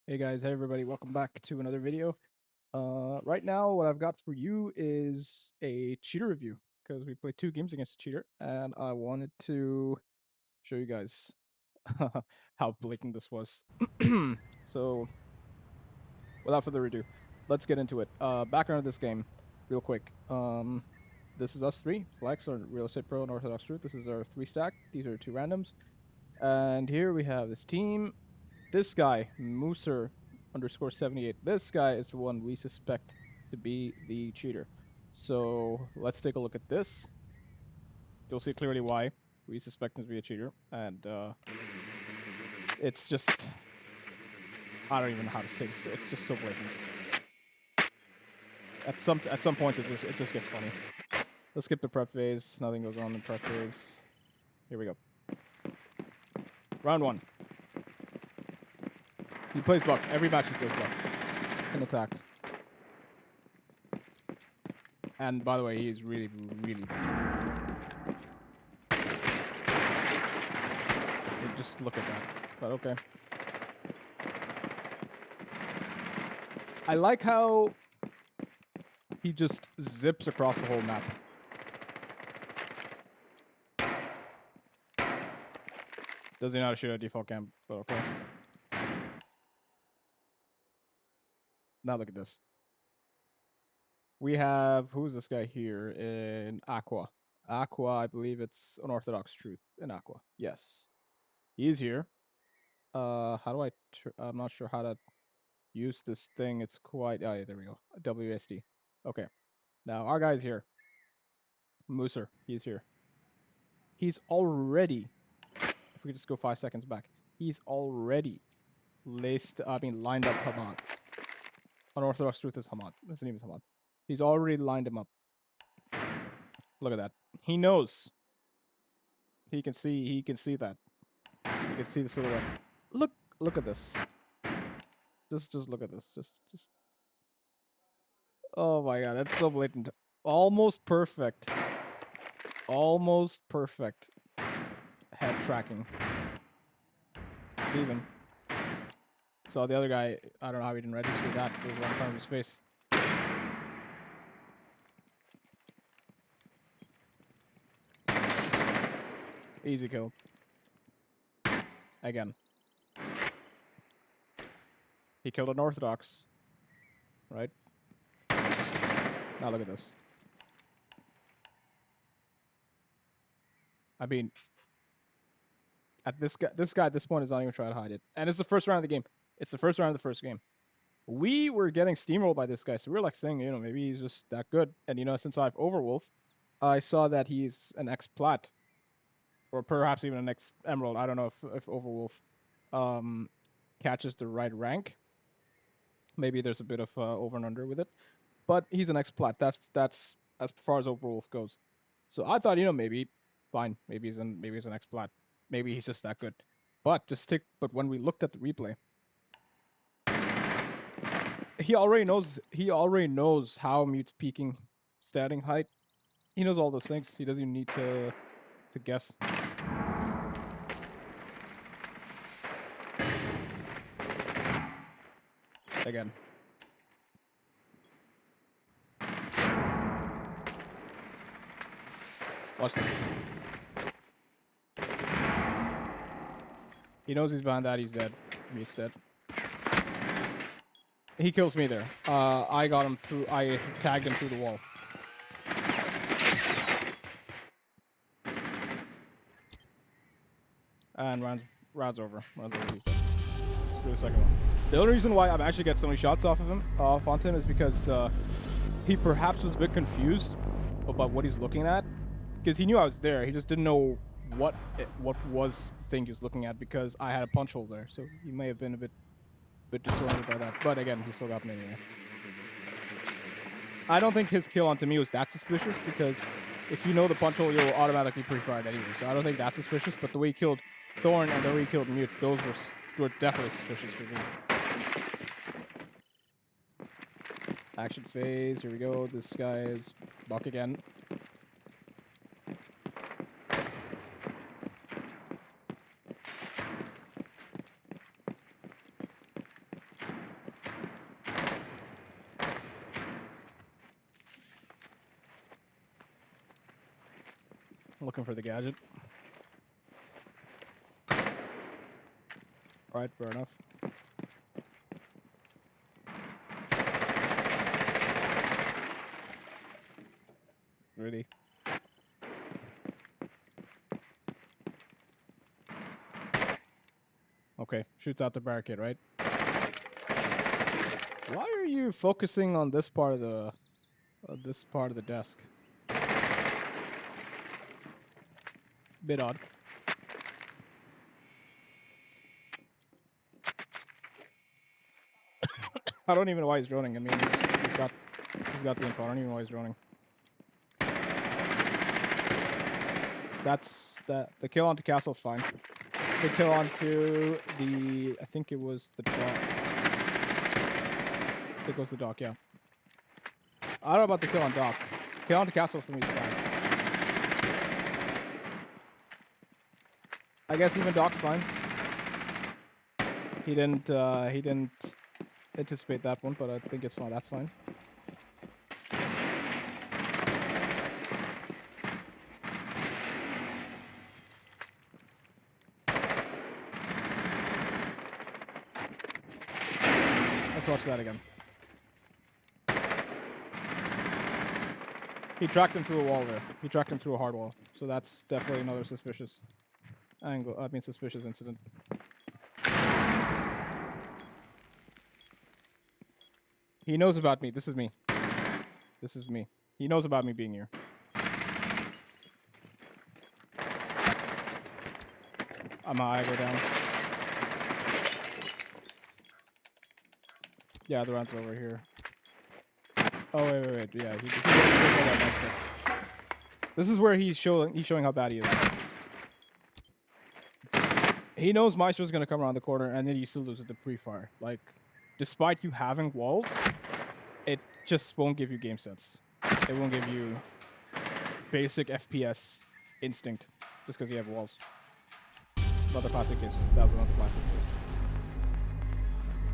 Hey guys, hey everybody, welcome back to another video. Right now, what I've got for you is a cheater review because we played two games against a cheater, and I wanted to show you guys how blatant this was. So, without further ado, let's get into it. Background of this game, real quick. This is us three: Flex, or Real Estate Pro, and Orthodox Truth. This is our three stack. These are two randoms, and here we have this team. This guy, Mooser underscore 78, this guy is the one we suspect to be the cheater. So let's take a look at this. You'll see clearly why we suspect him to be a cheater. And it's just, I don't even know how to say this. It's just so blatant. At some points, it just gets funny. Let's skip the prep phase. Nothing goes on in prep phase. Here we go. Round one. He plays buck. Every match he plays buck. Can attack. And by the way, he's really, really bad. Just look at that. But okay. I like how he just zips across the whole map. Does he know how to shoot at default camp? But okay. Now look at this. We have, who's this guy here in Aqua? Aqua, I believe it's Unorthodox Truth in Aqua. Yes. He's here. How do I, I'm not sure how to use this thing. It's quite, oh yeah, there we go. WSD. Okay. Now our guy's here. Mooser, he's here. He's already, if we could just go 5 seconds back, he's already lined up Hamad. Unorthodox Truth is Hamad. His name is Hamad. He's already lined him up. Look at that. He knows. He can see that. He can see the silhouette. Look at this. Just look at this. Just oh my god, that's so blatant. Almost perfect. Almost perfect head tracking. Sees him. So the other guy, I don't know how he didn't register that. It was right in front of his face. Easy kill. Again. He killed an Orthodox. Right? Now look at this. I mean, this guy at this point is not even trying to hide it. And it's the first round of the game. It's the first round of the first game. We were getting steamrolled by this guy, so we were like saying, maybe he's just that good. And since I've Overwolf, I saw that he's an ex-plat, or perhaps even an ex-emerald. I don't know if Overwolf catches the right rank. Maybe there's a bit of over and under with it, but he's an ex-plat. That's as far as Overwolf goes. So I thought, maybe fine, maybe he's an ex-plat, maybe he's just that good. But when we looked at the replay, he already knows how Mute's peaking, statting height. He knows all those things. He doesn't even need to guess. Again. Watch this. He knows he's behind that. He's dead. Mute's dead. He kills me there. I got him through. I tagged him through the wall. And rounds over. He's dead. Let's do the second one. The only reason why I've actually got so many shots onto him is because he perhaps was a bit confused about what he's looking at, because he knew I was there. He just didn't know what was the thing he was looking at, because I had a punch hole there. So he may have been a bit disoriented by that. But again, he still got me anyway. I don't think his kill onto me was that suspicious, because if you know the punch hole, you'll automatically pre-fire it anyway. So I don't think that's suspicious. But the way he killed Thorn and the way he killed Mute, those were definitely suspicious for me. Action phase. Here we go. This guy is buck again. Looking for the gadget. Alright, fair enough. Really? Okay, shoots out the barricade, right? Why are you focusing on this part of the desk? Bit odd. I don't even know why he's droning. I mean, he's got the info. I don't even know why he's droning. That's the kill onto castle's fine. The kill onto the, I think it was the dock. I think it was the dock, yeah. I don't know about the kill on dock. Kill onto castle for me is fine. I guess even dock's fine. He didn't anticipate that one, but I think it's fine. That's fine. Let's watch that again. He tracked him through a wall there. He tracked him through a hard wall. So that's definitely another suspicious angle. I mean, suspicious incident. He knows about me. This is me. This is me. He knows about me being here. I'm high, I go down. Yeah, the round's over here. Oh, wait. Yeah, he this is where he's showing how bad he is. He knows Maestro's gonna come around the corner, and then he still loses the pre-fire. Like, despite you having walls, it just won't give you game sense. It won't give you basic FPS instinct just because you have walls. Another classic case. That was another classic case.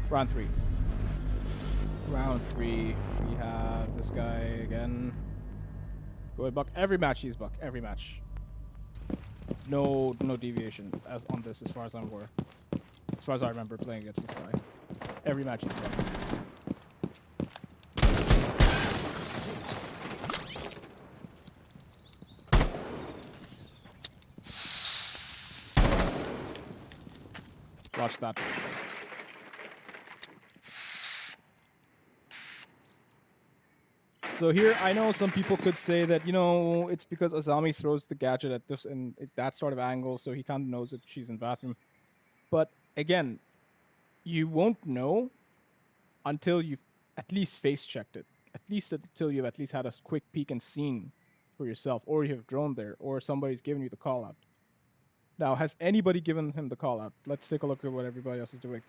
Round 3. Round 3. We have this guy again. Go ahead, Buck. Every match he's Buck. Every match. No deviation as on this, as far as I'm aware. As far as I remember playing against this guy. Every match he's Buck. Watch that. So here, I know some people could say that, you know, it's because Azami throws the gadget at this and that sort of angle, so he kind of knows that she's in bathroom. But again, you won't know until you've at least face-checked it. At least until you've at least had a quick peek and seen for yourself, or you have drone there, or somebody's given you the call-out. Now, has anybody given him the call-out? Let's take a look at what everybody else is doing.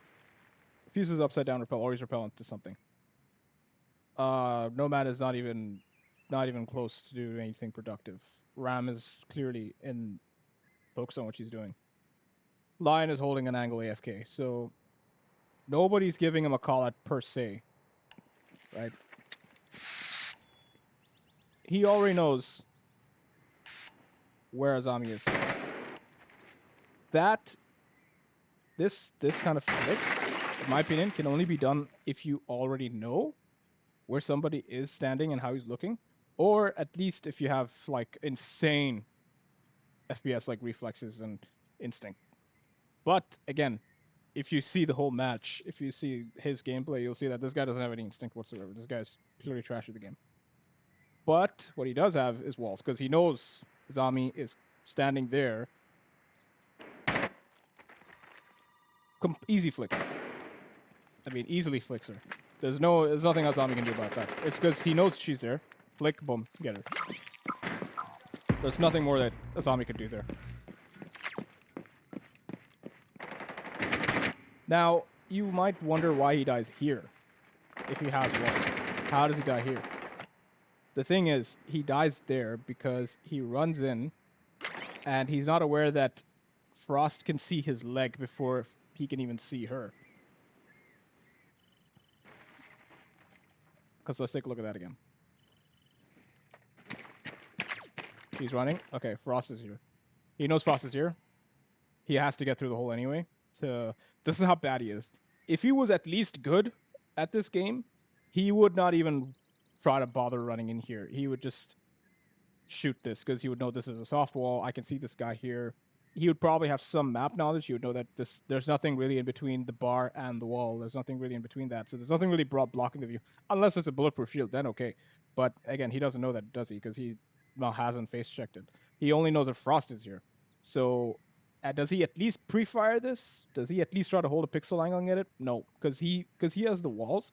Fuses upside down repel, or he's repellent to something. Nomad is not even close to doing anything productive. Ram is clearly focused on what she's doing. Lion is holding an angle AFK, so nobody's giving him a call out per se, right? He already knows where Azami is. This kind of flick, in my opinion, can only be done if you already know where somebody is standing and how he's looking, or at least if you have like insane FPS like reflexes and instinct. But again, if you see the whole match, if you see his gameplay, you'll see that this guy doesn't have any instinct whatsoever. This guy's purely trash at the game. But what he does have is walls, because he knows Zami is standing there. Easy flick. I mean, easily flicks her. There's nothing else Zami can do about that. It's because he knows she's there. Flick, boom, get her. There's nothing more that Azami could do there. Now, you might wonder why he dies here. If he has walls. How does he die here? The thing is, he dies there because he runs in and he's not aware that Frost can see his leg before he can even see her. Because let's take a look at that again. He's running. Okay, Frost is here. He knows Frost is here. He has to get through the hole anyway. This is how bad he is. If he was at least good at this game, he would not even try to bother running in here. He would just shoot this because he would know this is a soft wall. I can see this guy here. He would probably have some map knowledge. He would know that there's nothing really in between the bar and the wall. There's nothing really in between that. So there's nothing really blocking the view. Unless it's a bulletproof shield, then okay. But again, he doesn't know that, does he? Because he hasn't face checked it. He only knows that Frost is here. So does he at least pre-fire this? Does he at least try to hold a pixel angle and get it? No, because he has the walls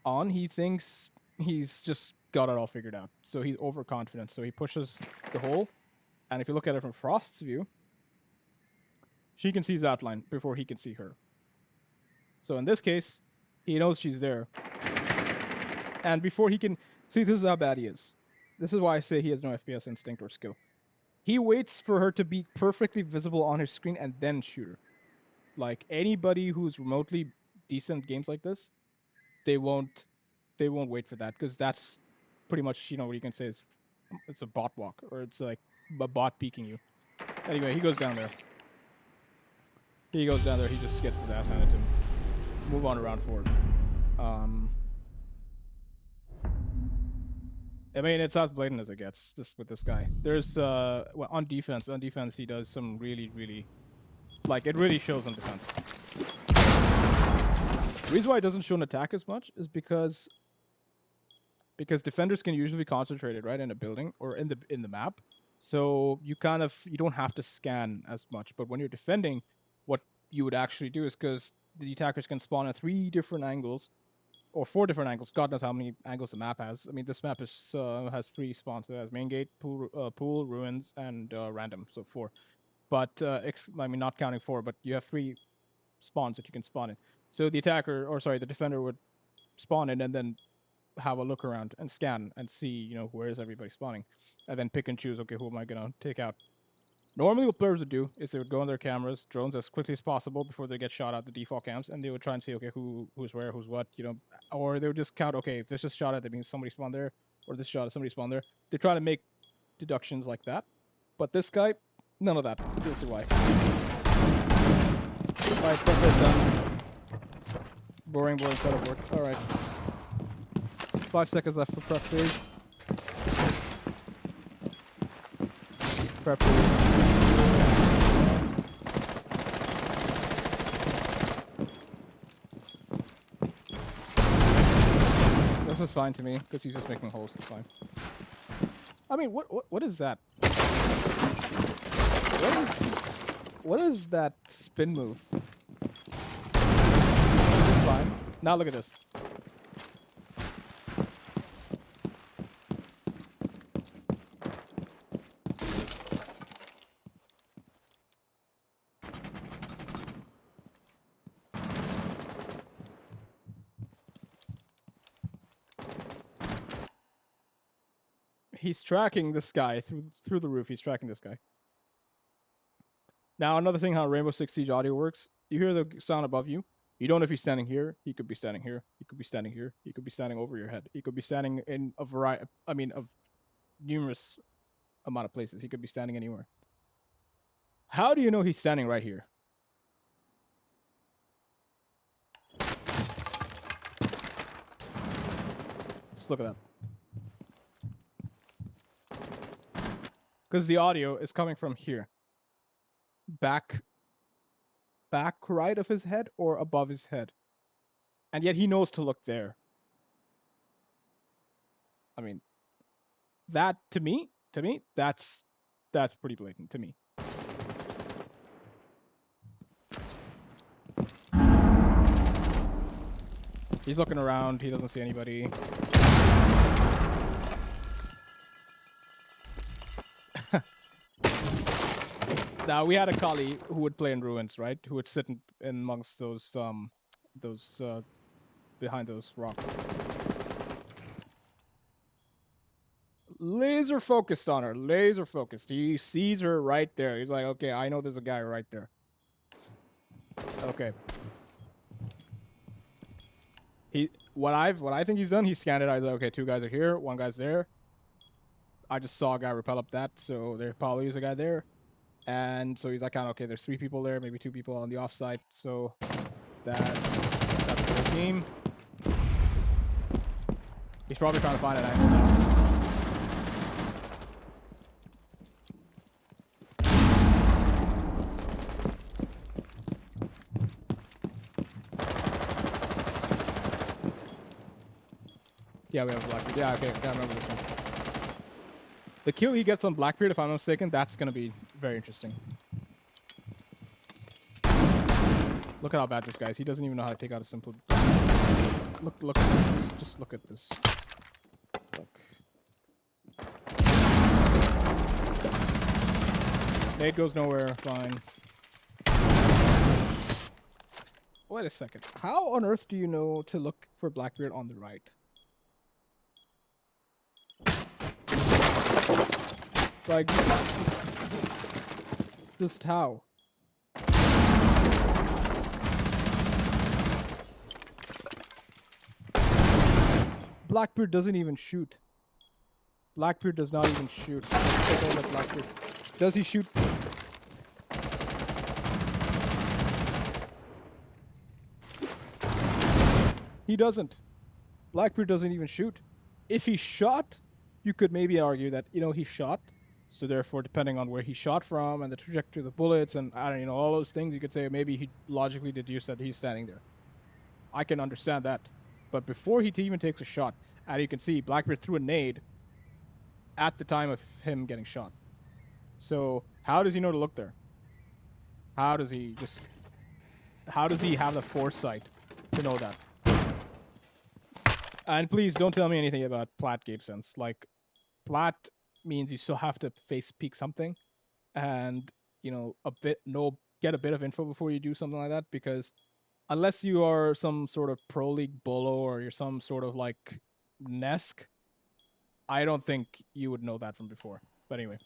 on. He thinks he's just got it all figured out. So he's overconfident. So he pushes the hole. And if you look at it from Frost's view, she can see his outline before he can see her. So in this case, he knows she's there. And before he can see, this is how bad he is. This is why I say he has no FPS instinct or skill. He waits for her to be perfectly visible on his screen and then shoot her. Like anybody who's remotely decent at games like this, they won't wait for that, because that's pretty much, what you can say is it's a bot walk, or it's like a bot peeking you. Anyway, he goes down there. He just gets his ass handed to him. Move on to round 4. I mean, it's as blatant as it gets with this guy. There's well, on defense he does some really, really, like, it really shows on defense. The reason why it doesn't show an attack as much is because defenders can usually be concentrated right in a building or in the map. So you don't have to scan as much. But when you're defending, what you would actually do is, because the attackers can spawn at 3 different angles or 4 different angles. God knows how many angles the map has. I mean, this map has 3 spawns. It has main gate, pool, ruins, and random. So 4. But I mean, not counting 4, but you have 3 spawns that you can spawn in. So the defender would spawn in and then have a look around and scan and see, where is everybody spawning, and then pick and choose, okay, who am I gonna take out? Normally what players would do is they would go on their cameras, drones, as quickly as possible before they get shot at the default cams, and they would try and see, okay, who's where, who's what, or they would just count, okay, if this is shot at, that means somebody spawned there, or this shot at, somebody spawned there. They try to make deductions like that. But this guy, none of that. This is why. Alright, prep is done. Boring setup work. Alright. 5 seconds left for prep phase. Prep phase. This is fine to me, because he's just making holes. It's fine. I mean, what is that? What is that spin move? It's fine. Now look at this. He's tracking this guy through the roof. He's tracking this guy. Now, another thing how Rainbow Six Siege audio works, you hear the sound above you. You don't know if he's standing here. He could be standing here. He could be standing here. He could be standing over your head. He could be standing in a variety, of numerous amount of places. He could be standing anywhere. How do you know he's standing right here? Just look at that. Because the audio is coming from here. Back right of his head or above his head. And yet he knows to look there. I mean, that to me, that's pretty blatant to me. He's looking around, he doesn't see anybody. Now, we had a collie who would play in ruins, right? Who would sit in amongst those behind those rocks. Laser focused on her, laser focused. He sees her right there. He's like, okay, I know there's a guy right there. Okay. What I think he's done, he scanned it. I was like, okay, 2 guys are here, 1 guy's there. I just saw a guy repel up that, so there probably is a guy there. And so he's like, okay, there's 3 people there, maybe 2 people on the offsite. So that's the whole team. He's probably trying to find an angle now. Yeah, we have Blackbeard. Yeah, okay, I remember this one. The kill he gets on Blackbeard, if I'm not mistaken, that's gonna be very interesting. Look at how bad this guy is. He doesn't even know how to take out a simple. Look at this. Just look at this. Look. Nade goes nowhere. Fine. Wait a second. How on earth do you know to look for Blackbeard on the right? Like, just how? Blackbeard doesn't even shoot. Blackbeard does not even shoot. Take a look at Blackbeard. Does he shoot? He doesn't. Blackbeard doesn't even shoot. If he shot, you could maybe argue that, he shot. So therefore, depending on where he shot from and the trajectory of the bullets and, I don't know, all those things, you could say maybe he logically deduced that he's standing there. I can understand that. But before he even takes a shot, as you can see, Blackbeard threw a nade at the time of him getting shot. So how does he know to look there? How does he have the foresight to know that? And please don't tell me anything about plat game sense. Like, plat means you still have to face peek something and, get a bit of info before you do something like that, because unless you are some sort of pro league bolo or you're some sort of like Nesk, I don't think you would know that from before. But anyway.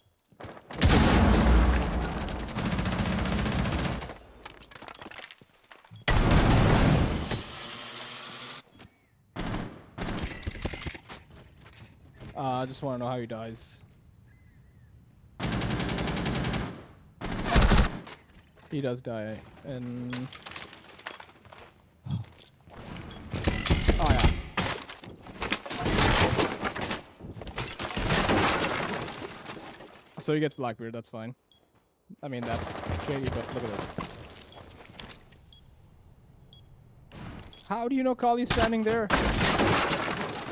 I just want to know how he dies. He does die, and oh yeah. So he gets Blackbeard. That's fine. I mean, that's shady, but look at this. How do you know Kali's standing there?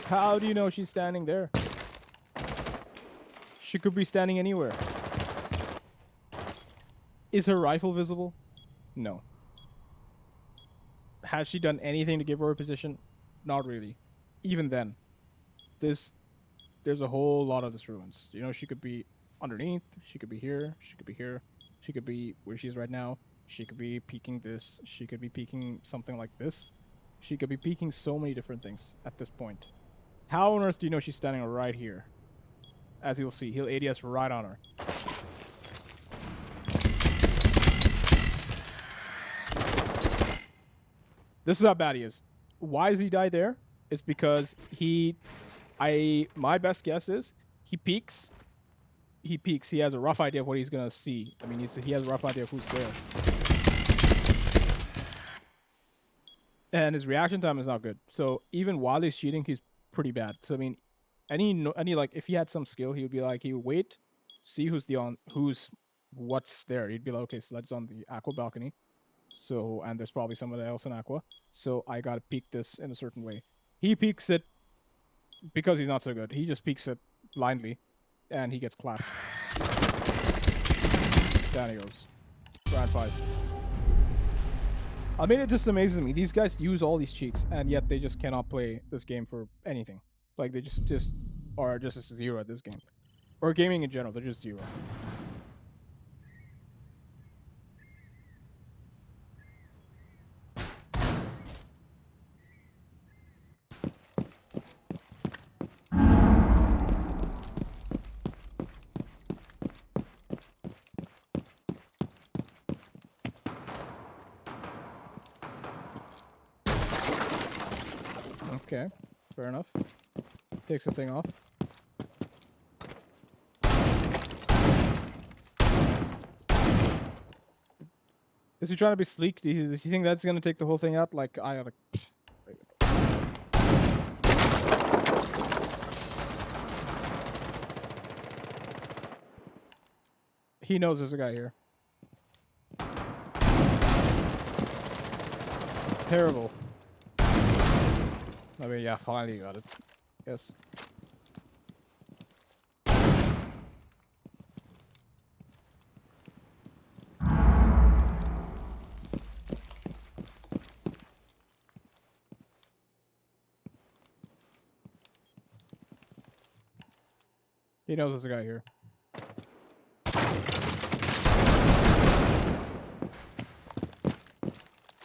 How do you know she's standing there? She could be standing anywhere. Is her rifle visible? No. Has she done anything to give her a position? Not really. Even then, there's a whole lot of this ruins. She could be underneath. She could be here. She could be here. She could be where she is right now. She could be peeking this. She could be peeking something like this. She could be peeking so many different things at this point. How on earth do you know she's standing right here? As you'll see, he'll ADS right on her. This is how bad he is. Why does he die there? It's because my best guess is he peeks. He peeks. He has a rough idea of what he's going to see. I mean, he has a rough idea of who's there. And his reaction time is not good. So even while he's cheating, he's pretty bad. So I mean, if he had some skill, he would wait, see what's there. He'd be like, okay, so that's on the Aqua balcony. So, and there's probably somebody else in Aqua. So I gotta peek this in a certain way. He peeks it because he's not so good. He just peeks it blindly, and he gets clapped. Down he goes. Round 5. I mean, it just amazes me. These guys use all these cheats, and yet they just cannot play this game for anything. Like, they just are just a 0 at this game. Or gaming in general, they're just 0. Okay, fair enough. Takes the thing off. Is he trying to be sleek? Does he think that's gonna take the whole thing out? Like, I gotta... He knows there's a guy here. Terrible. I mean, yeah, finally you got it. Yes. He knows there's a guy here.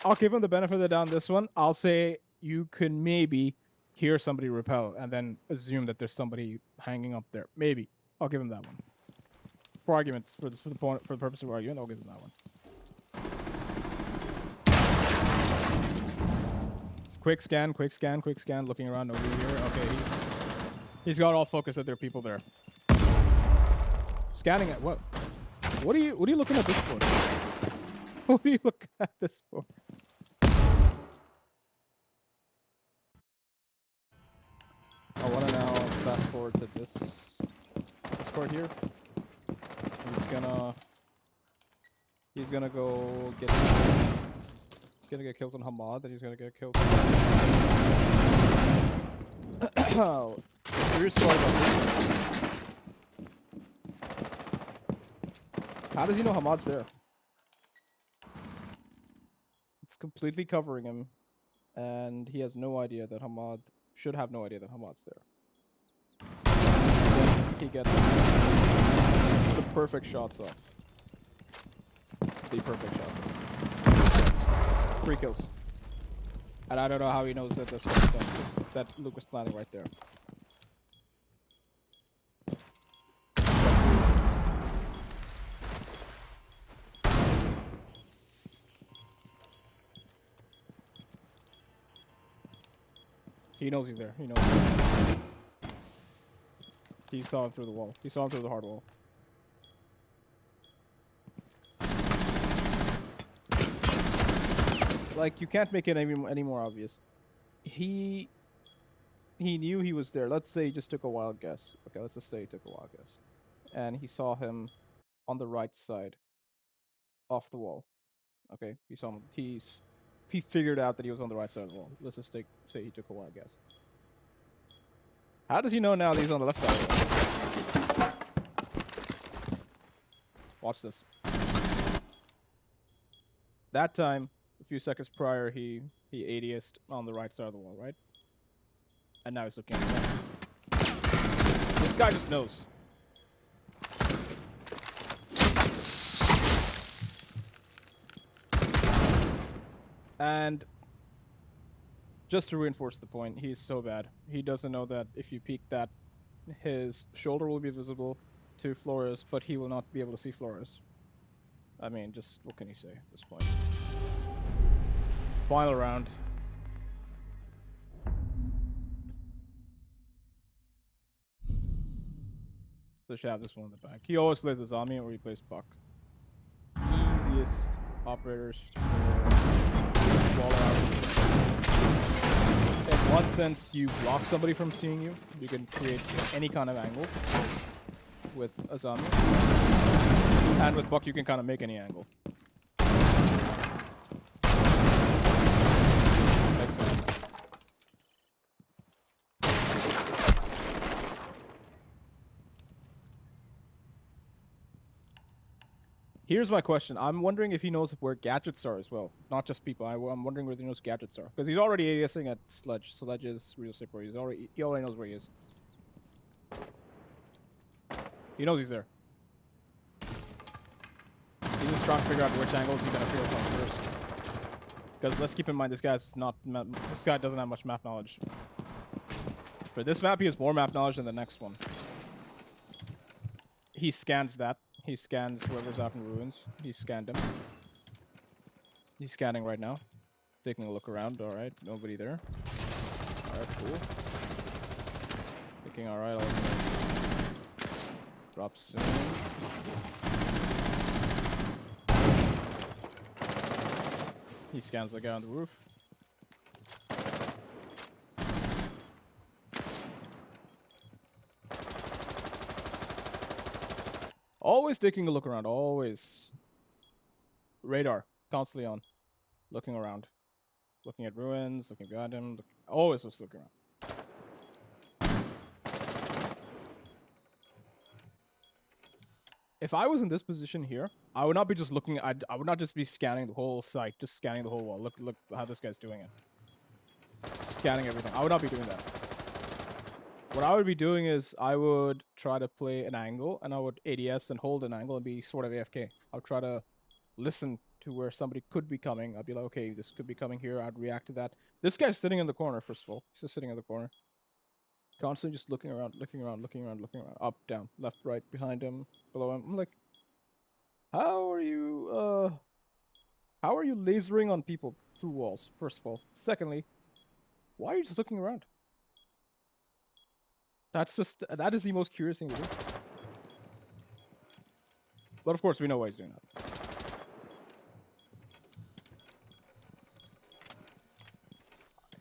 I'll give him the benefit of the doubt on this one. I'll say you can maybe hear somebody repel and then assume that there's somebody hanging up there. Maybe. I'll give him that one. For arguments, for the purpose of argument, I'll give him that one. It's quick scan, looking around over here. Okay, he's got all focus that there are people there. Scanning it. What? What are you looking at this for? What are you looking at this for? I want to now fast forward to this part here. He's gonna go get. He's gonna get kills on Hamad, and he's gonna get kills. Curious story about this. How does he know Hamad's there? It's completely covering him, and he has no idea that Hamad should have no idea that Hamad's there. He gets the perfect shots off. The perfect shots off. 3 kills. And I don't know how he knows that that Luke was planning right there. He knows he's there. He knows. He saw him through the wall. He saw him through the hard wall. Like, you can't make it any more obvious. He knew he was there. Let's say he just took a wild guess. Okay, let's just say he took a wild guess. And he saw him on the right side off the wall. Okay, he saw him. He figured out that he was on the right side of the wall. Let's just say he took a wild guess. How does he know now that he's on the left side of the wall? Watch this. That time, a few seconds prior, he ADS'd on the right side of the wall, right? And now he's looking at the left. This guy just knows. And just to reinforce the point, he's so bad. He doesn't know that if you peek that, his shoulder will be visible to Flores, but he will not be able to see Flores. I mean, just what can he say at this point? Final round. So should have this one in the back. He always plays the zombie or he plays Buck. Easiest operators for wall out. In one sense, you block somebody from seeing you. You can create any kind of angle with a zombie. And with Buck, you can kind of make any angle. Makes sense. Here's my question. I'm wondering if he knows where gadgets are as well. Not just people. I'm wondering where he knows gadgets are. Because he's already ADSing at Sledge. Sledge is real super. He already knows where he is. He knows he's there. He's just trying to figure out which angles he's gonna feel from first. Because let's keep in mind, this guy doesn't have much map knowledge. For this map, he has more map knowledge than the next one. He scans that. He scans whoever's out in ruins. He scanned him. He's scanning right now. Taking a look around. Alright, nobody there. Alright, cool. Thinking, alright, I'll drop soon. He scans the guy on the roof. Always taking a look around. Always. Radar. Constantly on. Looking around. Looking at ruins. Looking behind him. Always just looking around. If I was in this position here, I would not be just looking. I would not just be scanning the whole site, just scanning the whole wall. Look how this guy's doing it. Scanning everything. I would not be doing that. What I would be doing is I would try to play an angle, and I would ADS and hold an angle and be sort of AFK. I would try to listen to where somebody could be coming. I'd be like, okay, this could be coming here. I'd react to that. This guy's sitting in the corner, first of all. He's just sitting in the corner. Constantly just looking around, looking around, looking around, looking around. Up, down, left, right, behind him, below him. I'm like, how are you lasering on people through walls, first of all? Secondly, why are you just looking around? That is the most curious thing to do. But of course, we know why he's doing that.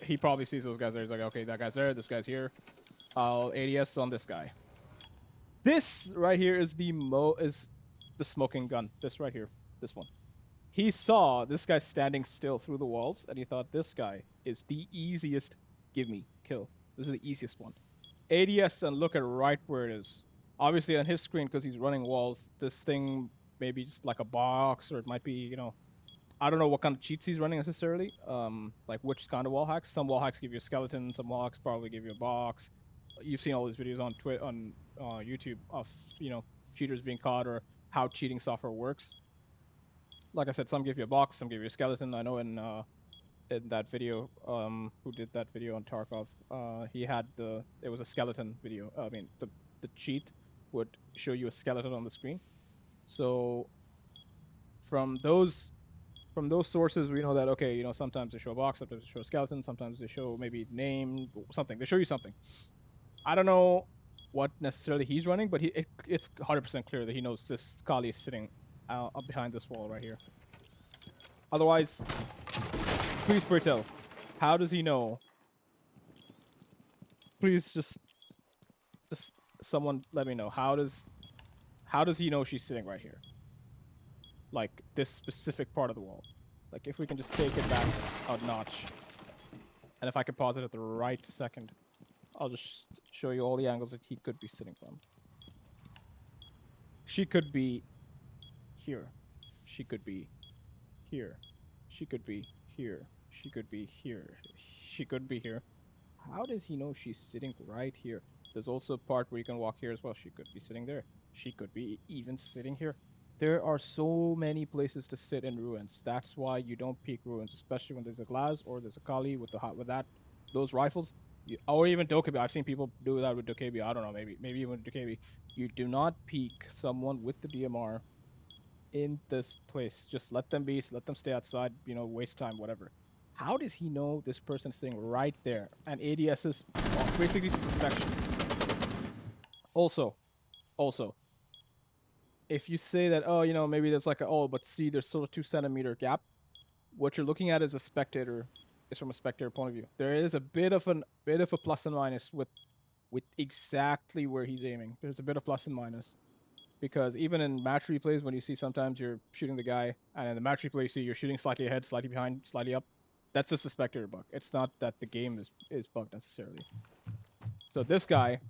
He probably sees those guys there. He's like, okay, that guy's there, this guy's here. I'll ADS on this guy. This right here is the smoking gun. This right here. This one. He saw this guy standing still through the walls, and he thought this guy is the easiest. Give me kill. This is the easiest one. ADS and look at right where it is. Obviously on his screen, because he's running walls, this thing may be just like a box, or it might be, you know, I don't know what kind of cheats he's running necessarily. Like which kind of wall hacks. Some wall hacks give you a skeleton. Some wall hacks probably give you a box. You've seen all these videos on YouTube of, you know, cheaters being caught or how cheating software works. Like I said, some give you a box, some give you a skeleton. I know in that video, who did that video on Tarkov, he had it was a skeleton video. I mean, the cheat would show you a skeleton on the screen. So from those sources, we know that, okay, you know, sometimes they show a box, sometimes they show a skeleton, sometimes they show maybe name, something. They show you something. I don't know what necessarily he's running, but it's 100% clear that he knows this Kali is sitting up behind this wall right here. Otherwise, please pray tell, how does he know? Please just someone let me know. How does he know she's sitting right here? Like this specific part of the wall. Like if we can just take it back a notch. And if I can pause it at the right second, I'll just show you all the angles that he could be sitting from. She could be here. She could be here. She could be here. She could be here. She could be here. How does he know she's sitting right here? There's also a part where you can walk here as well. She could be sitting there. She could be even sitting here. There are so many places to sit in ruins. That's why you don't peek ruins, especially when there's a glass or there's a Kali with those rifles. Or even Dokebi. I've seen people do that with Dokebi. I don't know, maybe even Dokebi. You do not peek someone with the DMR in this place. Just let them be. Let them stay outside. You know, waste time, whatever. How does he know this person's sitting right there? And ADS is basically to perfection. Also, if you say that, oh, you know, maybe there's like but see, there's still a 2 centimeter gap. What you're looking at is from a spectator point of view. There is a bit of a plus and minus with exactly where he's aiming. There's a bit of plus and minus. Because even in match replays, when you see sometimes you're shooting the guy, and in the match replay you see you're shooting slightly ahead, slightly behind, slightly up, that's just a spectator bug. It's not that the game is bugged necessarily. So this guy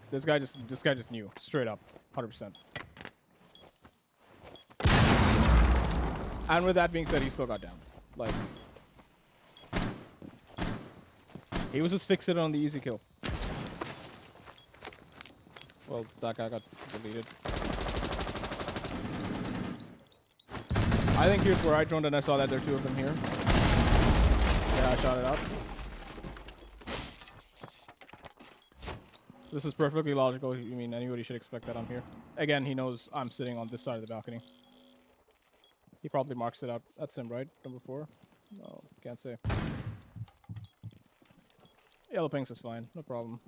just knew straight up, 100%. And with that being said, he still got down. Like he was just fixated on the easy kill. Well, that guy got deleted. I think here's where I droned and I saw that there are 2 of them here. Yeah, I shot it up. This is perfectly logical. I mean, anybody should expect that I'm here. Again, he knows I'm sitting on this side of the balcony. He probably marks it out. That's him, right? Number 4? No, can't say. Yellow pinks is fine. No problem.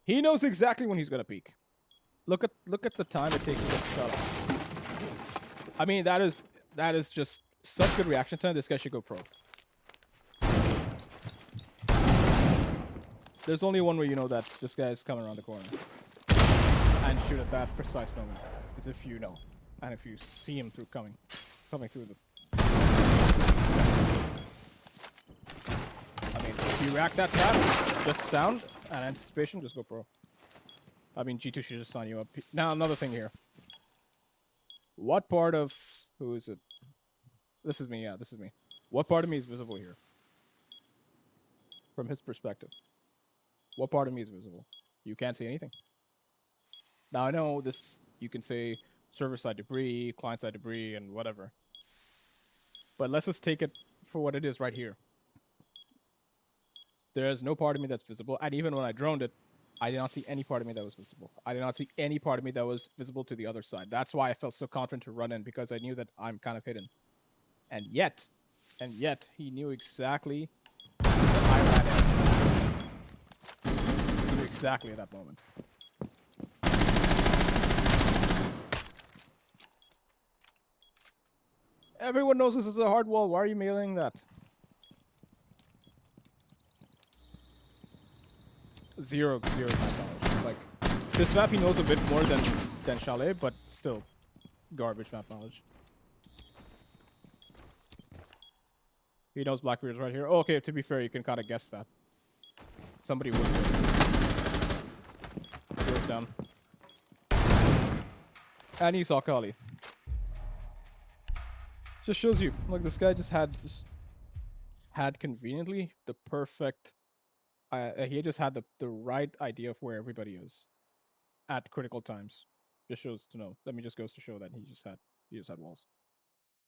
He knows exactly when he's gonna peek. Look at the time it takes to get the shot off. I mean, that is That is just such good reaction time. This guy should go pro. There's only one way you know that this guy is coming around the corner and shoot at that precise moment. Is if you know, and if you see him through coming through the. I mean, if you react that fast, just sound and anticipation, just go pro. I mean, G2 should just sign you up. Now, another thing here. What part of... Who is it? This is me, yeah, this is me. What part of me is visible here? From his perspective. What part of me is visible? You can't see anything. Now, I know this... You can say server-side debris, client-side debris, and whatever. But let's just take it for what it is right here. There is no part of me that's visible. And even when I droned it, I did not see any part of me that was visible. I did not see any part of me that was visible to the other side. That's why I felt so confident to run in, because I knew that I'm kind of hidden. And yet, he knew exactly that I ran in. He knew exactly at that moment. Everyone knows this is a hard wall. Why are you mailing that? Zero map knowledge. Like, this map he knows a bit more than Chalet, but still, garbage map knowledge. He knows Blackbeard's right here. Oh, okay, to be fair, you can kind of guess that. Somebody would. Goes down. And he saw Kali. Just shows you, like, this guy just had conveniently the perfect. He just had the right idea of where everybody is at critical times. Just shows to know. That me just goes to show that he just had walls.